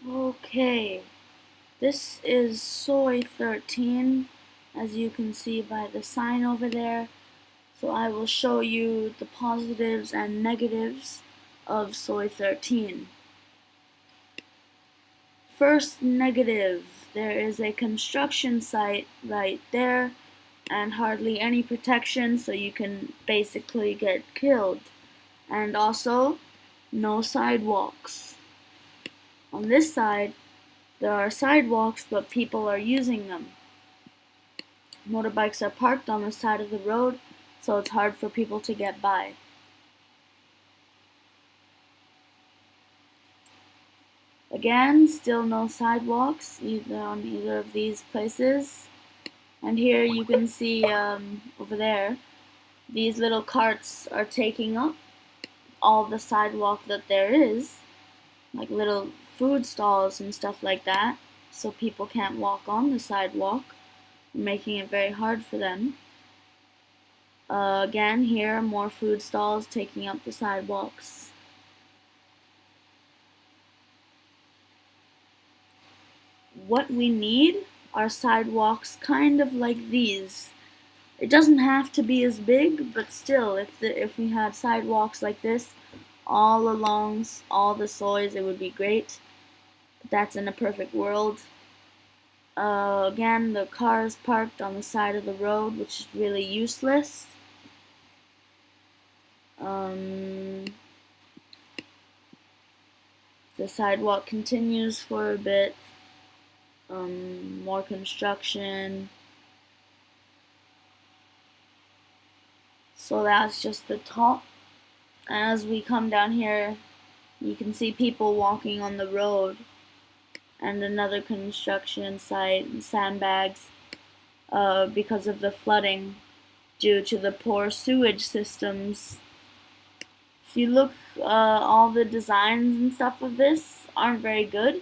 Okay, this is soy 13, as you can see by the sign over there. So I will show you the positives and negatives of soy 13. First negative, there is a construction site right there and hardly any protection, so you can basically get killed. And also, no sidewalks. On this side, there are sidewalks, but people are using them. Motorbikes are parked on the side of the road, so it's hard for people to get by. Again, still no sidewalks either on either of these places. And here you can see over there, these little carts are taking up all the sidewalk that there is, like little food stalls and stuff like that, so people can't walk on the sidewalk, making it very hard for them. Again, here, more food stalls taking up the sidewalks. What we need are sidewalks kind of like these. It doesn't have to be as big, but still, if we had sidewalks like this all along all the soys, it would be great. But that's in a perfect world. Again, the cars parked on the side of the road, which is really useless. The sidewalk continues for a bit. More construction. So that's just the top. As we come down here, you can see people walking on the road and another construction site and sandbags because of the flooding due to the poor sewage systems. If you look, all the designs and stuff of this aren't very good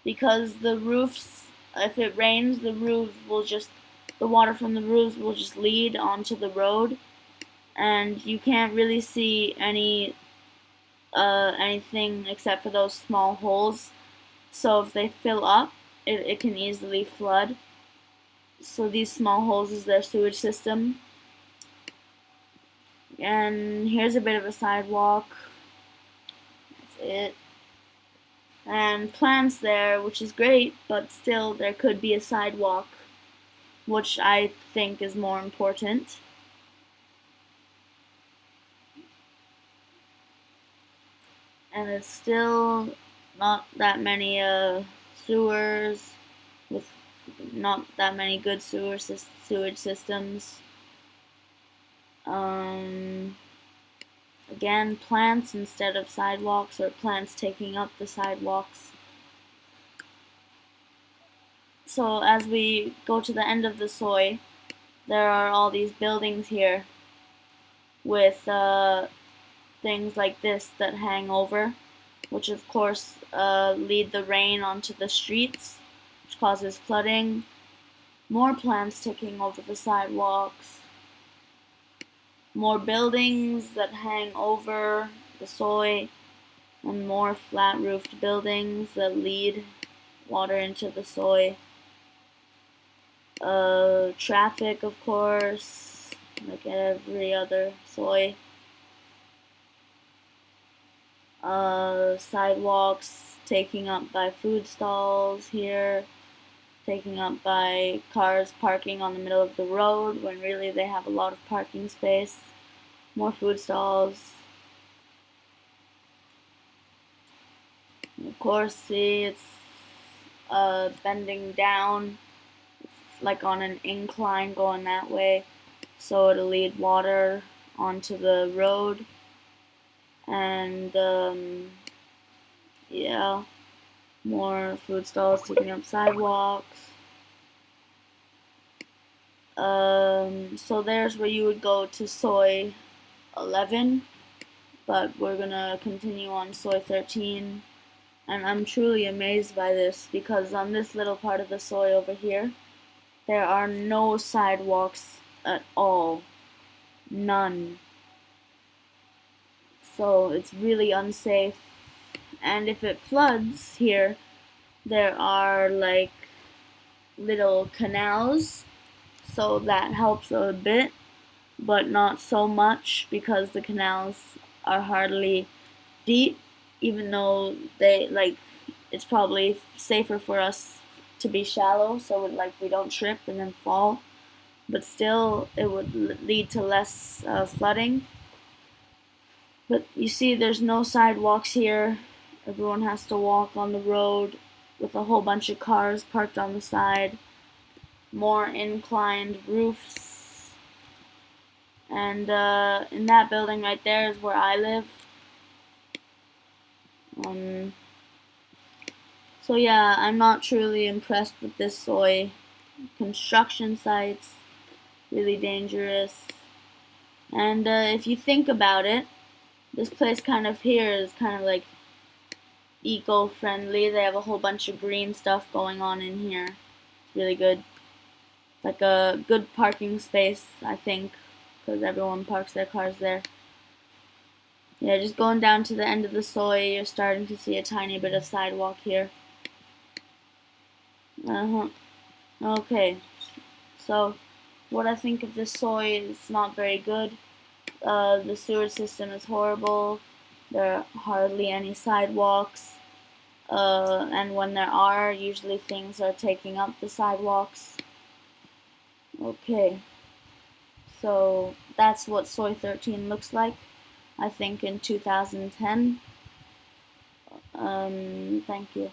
because the roofs, if it rains, the water from the roofs will just lead onto the road, and you can't really see anything except for those small holes. So if they fill up, it can easily flood. So these small holes is their sewage system. And here's a bit of a sidewalk. That's it. And plants there, which is great, but still there could be a sidewalk, which I think is more important. And it's still not that many sewers with not that many good sewage systems. Again, plants instead of sidewalks, or plants taking up the sidewalks. So as we go to the end of the soy, there are all these buildings here with things like this that hang over, which of course lead the rain onto the streets, which causes flooding. More plants taking over the sidewalks. More buildings that hang over the soy, and more flat-roofed buildings that lead water into the soy. Traffic, of course, like every other soy. Sidewalks taken up by food stalls here, taken up by cars parking on the middle of the road when really they have a lot of parking space. More food stalls. And of course, see, it's bending down. It's like on an incline going that way, so it'll lead water onto the road. And yeah, more food stalls taking up sidewalks. So there's where you would go to soy 11, but we're gonna continue on soy 13. And I'm truly amazed by this because on this little part of the soy over here, there are no sidewalks at all. None. So it's really unsafe. And if it floods here, there are like little canals, so that helps a bit, but not so much because the canals are hardly deep, even though they like it's probably safer for us to be shallow so like we don't trip and then fall, but still it would lead to less flooding. But you see there's no sidewalks here. Everyone has to walk on the road with a whole bunch of cars parked on the side, more inclined roofs, and in that building right there is where I live. um, So yeah, I'm not truly impressed with this soy. Construction sites, really dangerous. And if you think about it, this place kind of here is kind of like eco-friendly. They have a whole bunch of green stuff going on in here. It's really good. Like a good parking space, I think, because everyone parks their cars there. Yeah, just going down to the end of the soy, you're starting to see a tiny bit of sidewalk here. Uh-huh. Okay, so what I think of this soy is not very good. The sewer system is horrible. There are hardly any sidewalks. And when there are, usually things are taking up the sidewalks. Okay, so that's what Soy 13 looks like, I think, in 2010. Thank you.